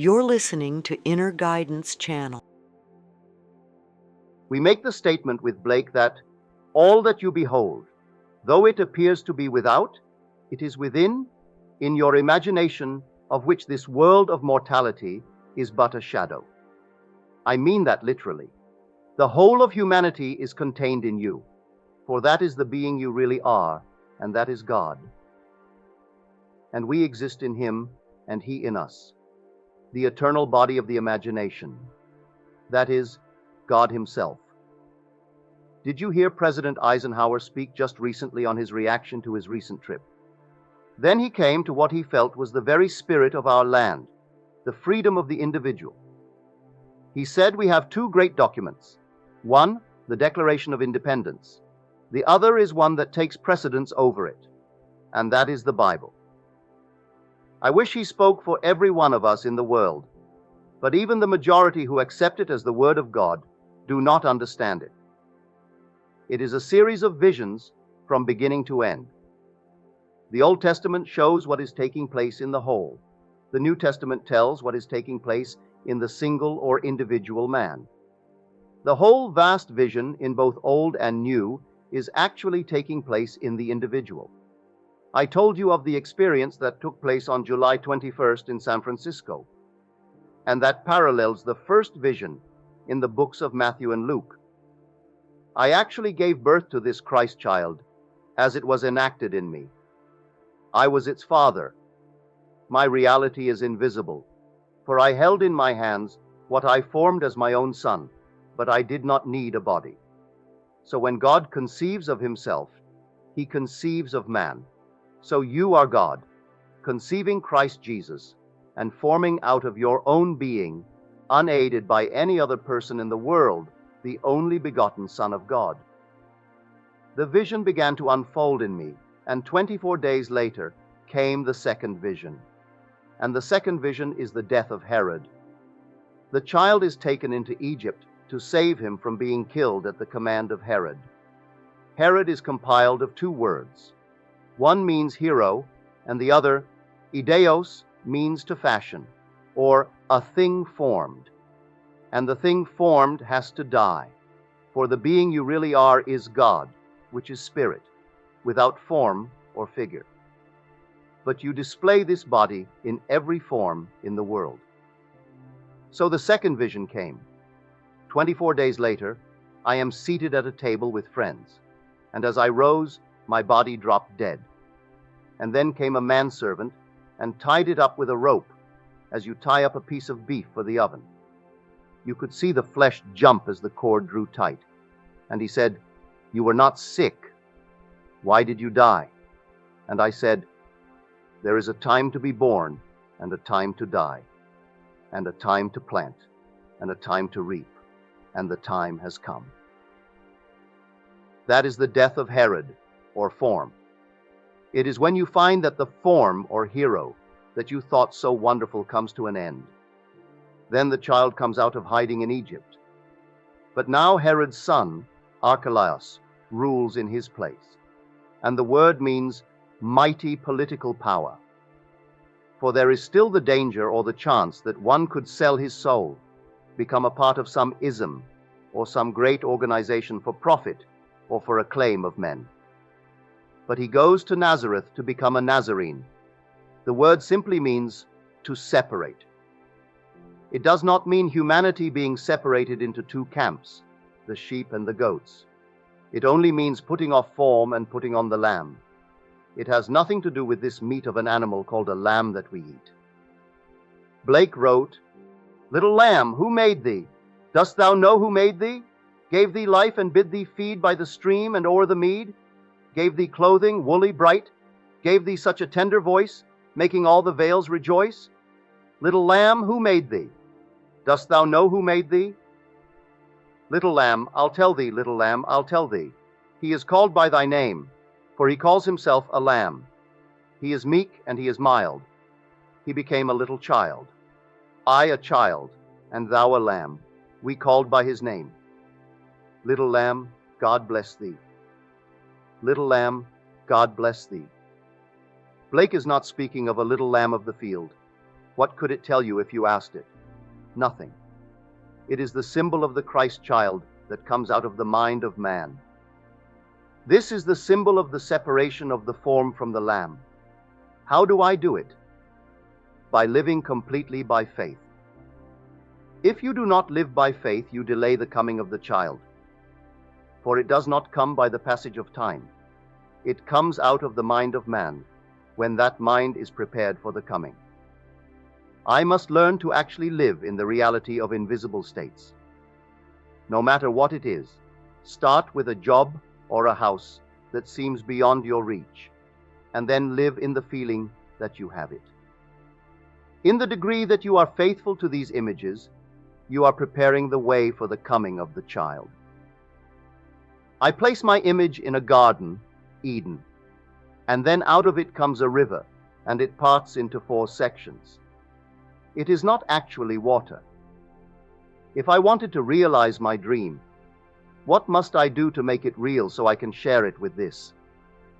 You're listening to Inner Guidance Channel. We make the statement with Blake that all that you behold, though it appears to be without, it is within, in your imagination, of which this world of mortality is but a shadow. I mean that literally. The whole of humanity is contained in you, for that is the being you really are, and that is God. And we exist in Him, and He in us, the eternal body of the imagination. That is, God Himself. Did you hear President Eisenhower speak just recently on his reaction to his recent trip? Then he came to what he felt was the very spirit of our land, the freedom of the individual. He said we have two great documents. One, the Declaration of Independence. The other is one that takes precedence over it, and that is the Bible. I wish he spoke for every one of us in the world, but even the majority who accept it as the Word of God do not understand it. It is a series of visions from beginning to end. The Old Testament shows what is taking place in the whole. The New Testament tells what is taking place in the single or individual man. The whole vast vision in both Old and New is actually taking place in the individual. I told you of the experience that took place on July 21st in San Francisco, and that parallels the first vision in the books of Matthew and Luke. I actually gave birth to this Christ child as it was enacted in me. I was its father. My reality is invisible, for I held in my hands what I formed as my own son, but I did not need a body. So when God conceives of Himself, He conceives of man. So you are God, conceiving Christ Jesus, and forming out of your own being, unaided by any other person in the world, the only begotten Son of God. The vision began to unfold in me, and 24 days later came the second vision. And the second vision is the death of Herod. The child is taken into Egypt to save him from being killed at the command of Herod. Herod is compiled of two words. One means hero, and the other, ideos, means to fashion, or a thing formed. And the thing formed has to die, for the being you really are is God, which is spirit, without form or figure. But you display this body in every form in the world. So the second vision came. 24 days later, I am seated at a table with friends, and as I rose, my body dropped dead. And then came a manservant and tied it up with a rope, as you tie up a piece of beef for the oven. You could see the flesh jump as the cord drew tight. And he said, "You were not sick. Why did you die?" And I said, "There is a time to be born, and a time to die, and a time to plant, and a time to reap, and the time has come." That is the death of Herod, or form. It is when you find that the form, or hero, that you thought so wonderful comes to an end. Then the child comes out of hiding in Egypt. But now Herod's son, Archelaus, rules in his place. And the word means mighty political power. For there is still the danger or the chance that one could sell his soul, become a part of some ism, or some great organization for profit, or for acclaim of men. But he goes to Nazareth to become a Nazarene. The word simply means to separate. It does not mean humanity being separated into two camps, the sheep and the goats. It only means putting off form and putting on the lamb. It has nothing to do with this meat of an animal called a lamb that we eat. Blake wrote, "Little lamb, who made thee? Dost thou know who made thee? Gave thee life and bid thee feed by the stream and o'er the mead? Gave thee clothing, woolly bright? Gave thee such a tender voice, making all the vales rejoice? Little lamb, who made thee? Dost thou know who made thee? Little lamb, I'll tell thee, little lamb, I'll tell thee. He is called by thy name, for he calls himself a lamb. He is meek and he is mild. He became a little child. I a child, and thou a lamb, we called by his name. Little lamb, God bless thee. Little lamb, God bless thee." Blake is not speaking of a little lamb of the field. What could it tell you if you asked it? Nothing. It is the symbol of the Christ child that comes out of the mind of man. This is the symbol of the separation of the form from the Lamb. How do I do it? By living completely by faith. If you do not live by faith, you delay the coming of the child. For it does not come by the passage of time. It comes out of the mind of man, when that mind is prepared for the coming. I must learn to actually live in the reality of invisible states. No matter what it is, start with a job or a house that seems beyond your reach, and then live in the feeling that you have it. In the degree that you are faithful to these images, you are preparing the way for the coming of the child. I place my image in a garden, Eden, and then out of it comes a river, and it parts into 4 sections. It is not actually water. If I wanted to realize my dream, what must I do to make it real so I can share it with this,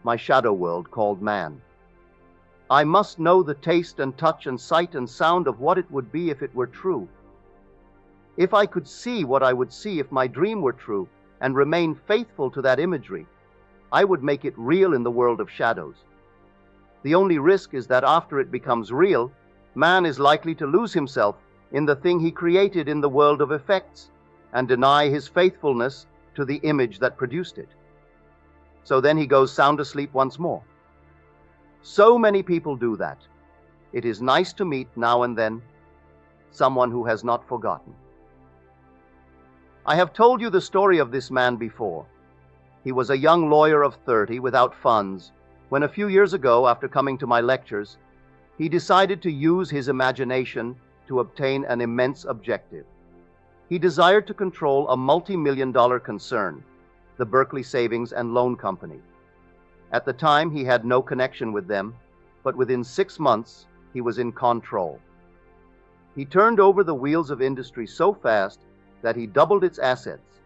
my shadow world called man? I must know the taste and touch and sight and sound of what it would be if it were true. If I could see what I would see if my dream were true and remain faithful to that imagery, I would make it real in the world of shadows. The only risk is that after it becomes real, man is likely to lose himself in the thing he created in the world of effects and deny his faithfulness to the image that produced it. So then he goes sound asleep once more. So many people do that. It is nice to meet now and then someone who has not forgotten. I have told you the story of this man before. He was a young lawyer of 30 without funds when a few years ago, after coming to my lectures, he decided to use his imagination to obtain an immense objective. He desired to control a multi-million-dollar concern, the Berkeley Savings and Loan Company. At the time, he had no connection with them, but within 6 months, he was in control. He turned over the wheels of industry so fast that he doubled its assets.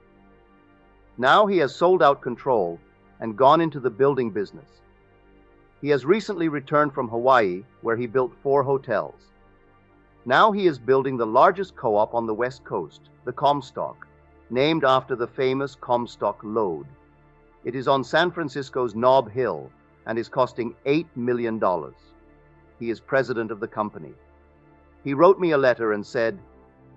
Now he has sold out control and gone into the building business. He has recently returned from Hawaii, where he built 4 hotels. Now he is building the largest co-op on the West Coast, the Comstock, named after the famous Comstock Lode. It is on San Francisco's Nob Hill and is costing $8 million. He is president of the company. He wrote me a letter and said,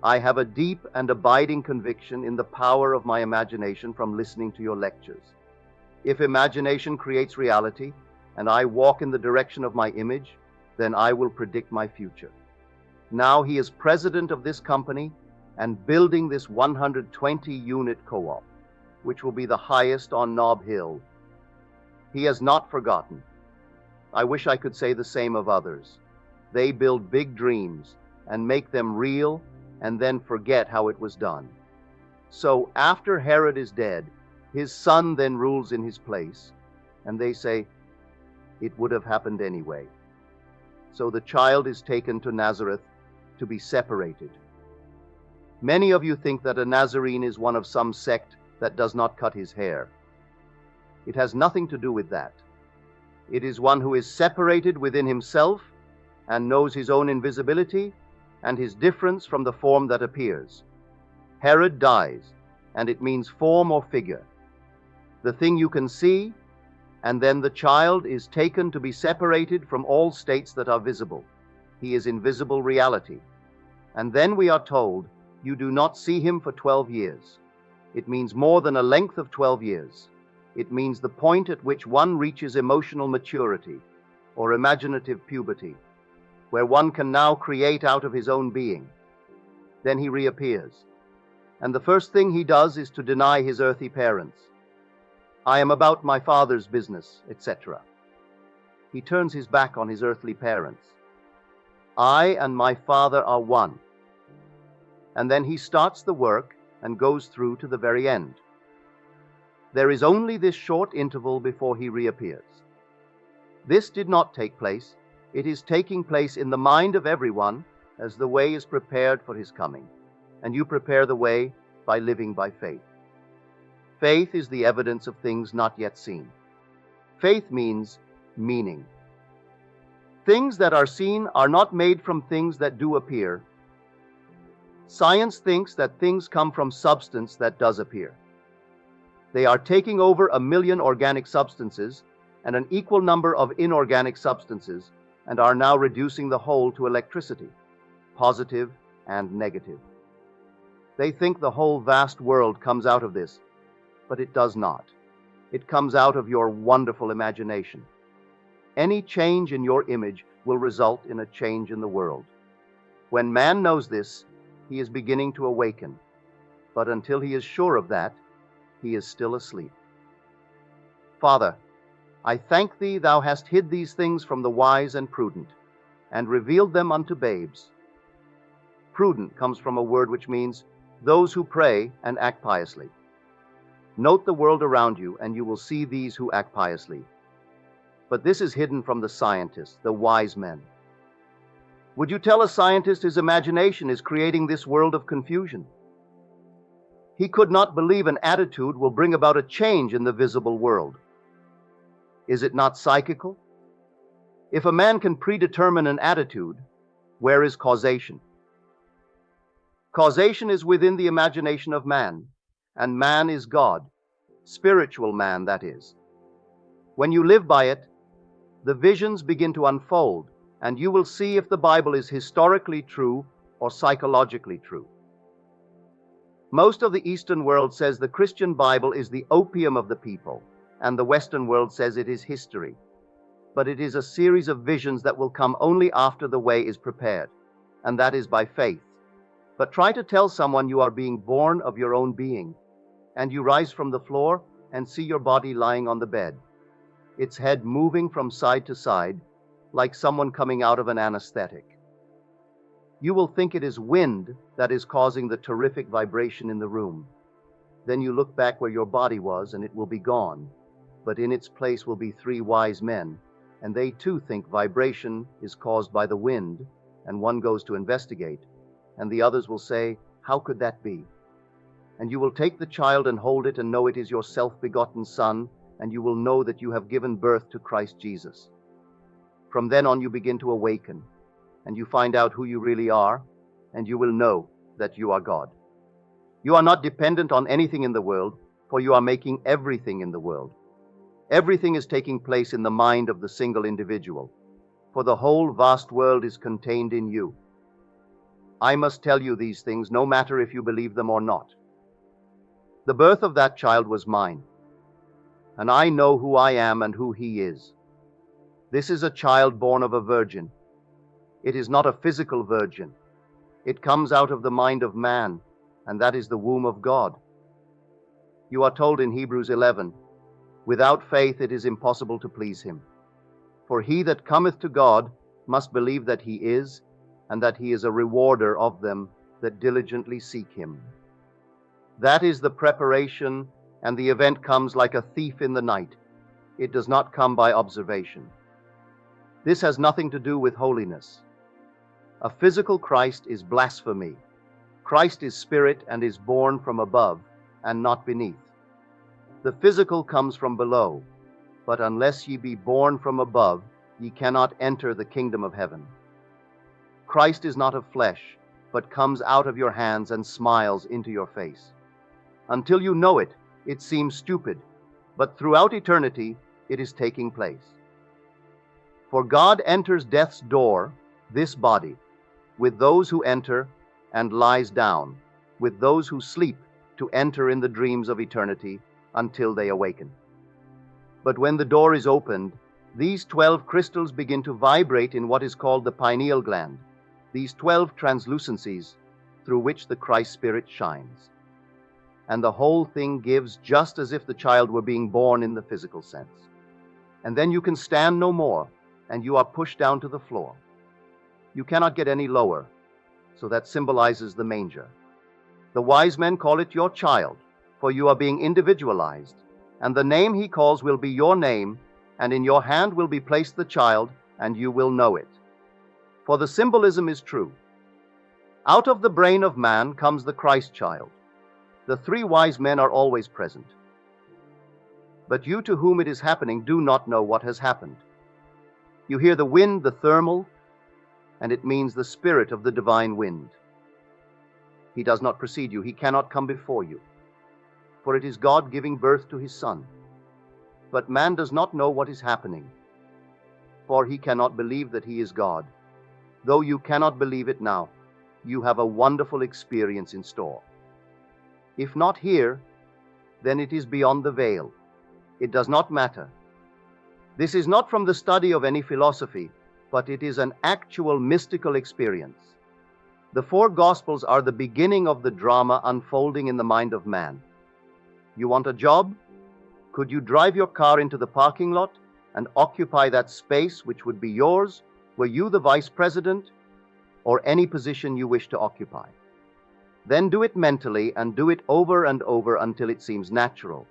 "I have a deep and abiding conviction in the power of my imagination from listening to your lectures. If imagination creates reality, and I walk in the direction of my image, then I will predict my future." Now he is president of this company and building this 120-unit co-op, which will be the highest on Nob Hill. He has not forgotten. I wish I could say the same of others. They build big dreams and make them real and then forget how it was done. So after Herod is dead, his son then rules in his place, and they say, it would have happened anyway. So the child is taken to Nazareth to be separated. Many of you think that a Nazarene is one of some sect that does not cut his hair. It has nothing to do with that. It is one who is separated within himself and knows his own invisibility and his difference from the form that appears. Herod dies, and it means form or figure. The thing you can see, and then the child is taken to be separated from all states that are visible. He is invisible reality. And then we are told, you do not see him for 12 years. It means more than a length of 12 years. It means the point at which one reaches emotional maturity or imaginative puberty, where one can now create out of his own being. Then he reappears. And the first thing he does is to deny his earthly parents. I am about my Father's business, etc. He turns his back on his earthly parents. I and my Father are one. And then he starts the work and goes through to the very end. There is only this short interval before he reappears. This did not take place. It is taking place in the mind of everyone as the way is prepared for his coming. And you prepare the way by living by faith. Faith is the evidence of things not yet seen. Faith means meaning. Things that are seen are not made from things that do appear. Science thinks that things come from substance that does appear. They are taking over 1 million organic substances and an equal number of inorganic substances and are now reducing the whole to electricity, positive and negative. They think the whole vast world comes out of this, but it does not. It comes out of your wonderful imagination. Any change in your image will result in a change in the world. When man knows this, he is beginning to awaken. But until he is sure of that, he is still asleep. Father, I thank thee thou hast hid these things from the wise and prudent, and revealed them unto babes. Prudent comes from a word which means those who pray and act piously. Note the world around you, and you will see these who act piously. But this is hidden from the scientists, the wise men. Would you tell a scientist his imagination is creating this world of confusion? He could not believe an attitude will bring about a change in the visible world. Is it not psychical? If a man can predetermine an attitude, where is causation? Causation is within the imagination of man, and man is God, spiritual man, that is. When you live by it, the visions begin to unfold, and you will see if the Bible is historically true or psychologically true. Most of the Eastern world says the Christian Bible is the opium of the people, and the Western world says it is history. But it is a series of visions that will come only after the way is prepared, and that is by faith. But try to tell someone you are being born of your own being, and you rise from the floor and see your body lying on the bed, its head moving from side to side, like someone coming out of an anesthetic. You will think it is wind that is causing the terrific vibration in the room. Then you look back where your body was, and it will be gone, but in its place will be 3 wise men, and they too think vibration is caused by the wind, and one goes to investigate, and the others will say, "How could that be?" And you will take the child and hold it and know it is your self-begotten son, and you will know that you have given birth to Christ Jesus. From then on you begin to awaken, and you find out who you really are, and you will know that you are God. You are not dependent on anything in the world, for you are making everything in the world. Everything is taking place in the mind of the single individual, for the whole vast world is contained in you. I must tell you these things, no matter if you believe them or not. The birth of that child was mine, and I know who I am and who he is. This is a child born of a virgin. It is not a physical virgin. It comes out of the mind of man, and that is the womb of God. You are told in Hebrews 11, "Without faith it is impossible to please him. For he that cometh to God must believe that he is, and that he is a rewarder of them that diligently seek him." That is the preparation, and the event comes like a thief in the night. It does not come by observation. This has nothing to do with holiness. A physical Christ is blasphemy. Christ is spirit and is born from above and not beneath. The physical comes from below, but unless ye be born from above, ye cannot enter the kingdom of heaven. Christ is not of flesh, but comes out of your hands and smiles into your face. Until you know it, it seems stupid, but throughout eternity, it is taking place. For God enters death's door, this body, with those who enter, and lies down, with those who sleep, to enter in the dreams of eternity until they awaken. But when the door is opened, these 12 crystals begin to vibrate in what is called the pineal gland, these 12 translucencies through which the Christ Spirit shines. And the whole thing gives just as if the child were being born in the physical sense. And then you can stand no more, and you are pushed down to the floor. You cannot get any lower, so that symbolizes the manger. The wise men call it your child, for you are being individualized, and the name he calls will be your name, and in your hand will be placed the child, and you will know it. For the symbolism is true. Out of the brain of man comes the Christ child. The 3 wise men are always present. But you to whom it is happening do not know what has happened. You hear the wind, the thermal, and it means the spirit of the divine wind. He does not precede you. He cannot come before you, for it is God giving birth to his Son. But man does not know what is happening, for he cannot believe that he is God. Though you cannot believe it now, you have a wonderful experience in store. If not here, then it is beyond the veil. It does not matter. This is not from the study of any philosophy, but it is an actual mystical experience. The four Gospels are the beginning of the drama unfolding in the mind of man. You want a job? Could you drive your car into the parking lot and occupy that space which would be yours, were you the vice president or any position you wish to occupy? Then do it mentally and do it over and over until it seems natural.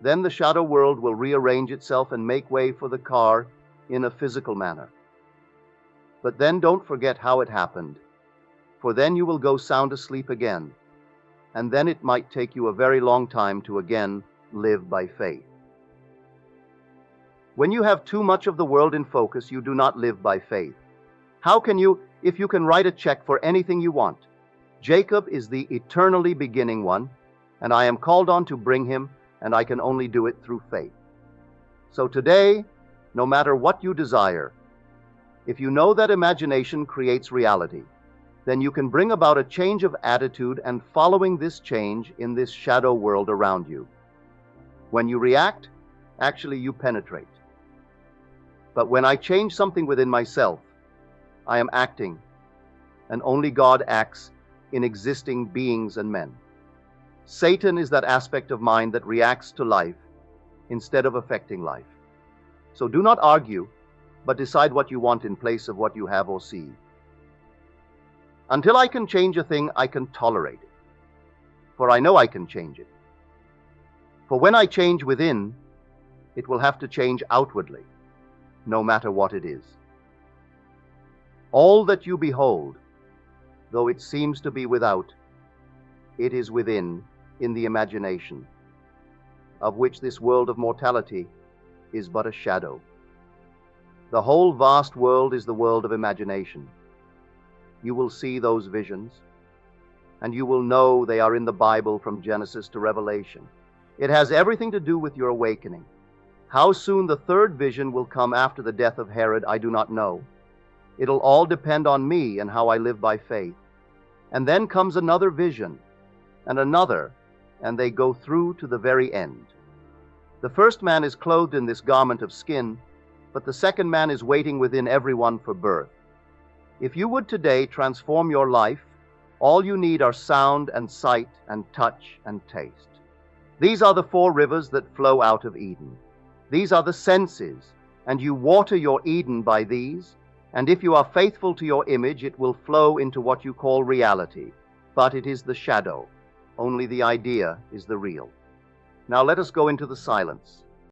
Then the shadow world will rearrange itself and make way for the car in a physical manner. But then don't forget how it happened, for then you will go sound asleep again, and then it might take you a very long time to again live by faith. When you have too much of the world in focus, you do not live by faith. How can you, if you can write a check for anything you want? Jacob is the eternally beginning one, and I am called on to bring him, and I can only do it through faith. So today, no matter what you desire, if you know that imagination creates reality, then you can bring about a change of attitude and following this change in this shadow world around you. When you react, actually you penetrate. But when I change something within myself, I am acting, and only God acts in existing beings and men. Satan is that aspect of mind that reacts to life instead of affecting life. So do not argue, but decide what you want in place of what you have or see. Until I can change a thing, I can tolerate it, for I know I can change it. For when I change within, it will have to change outwardly, no matter what it is. All that you behold, though it seems to be without, it is within, in the imagination, of which this world of mortality is but a shadow. The whole vast world is the world of imagination. You will see those visions, and you will know they are in the Bible from Genesis to Revelation. It has everything to do with your awakening. How soon the third vision will come after the death of Herod, I do not know. It'll all depend on me and how I live by faith. And then comes another vision, and another, and they go through to the very end. The first man is clothed in this garment of skin, but the second man is waiting within everyone for birth. If you would today transform your life, all you need are sound and sight and touch and taste. These are the four rivers that flow out of Eden. These are the senses, and you water your Eden by these, and if you are faithful to your image, it will flow into what you call reality. But it is the shadow. Only the idea is the real. Now let us go into the silence.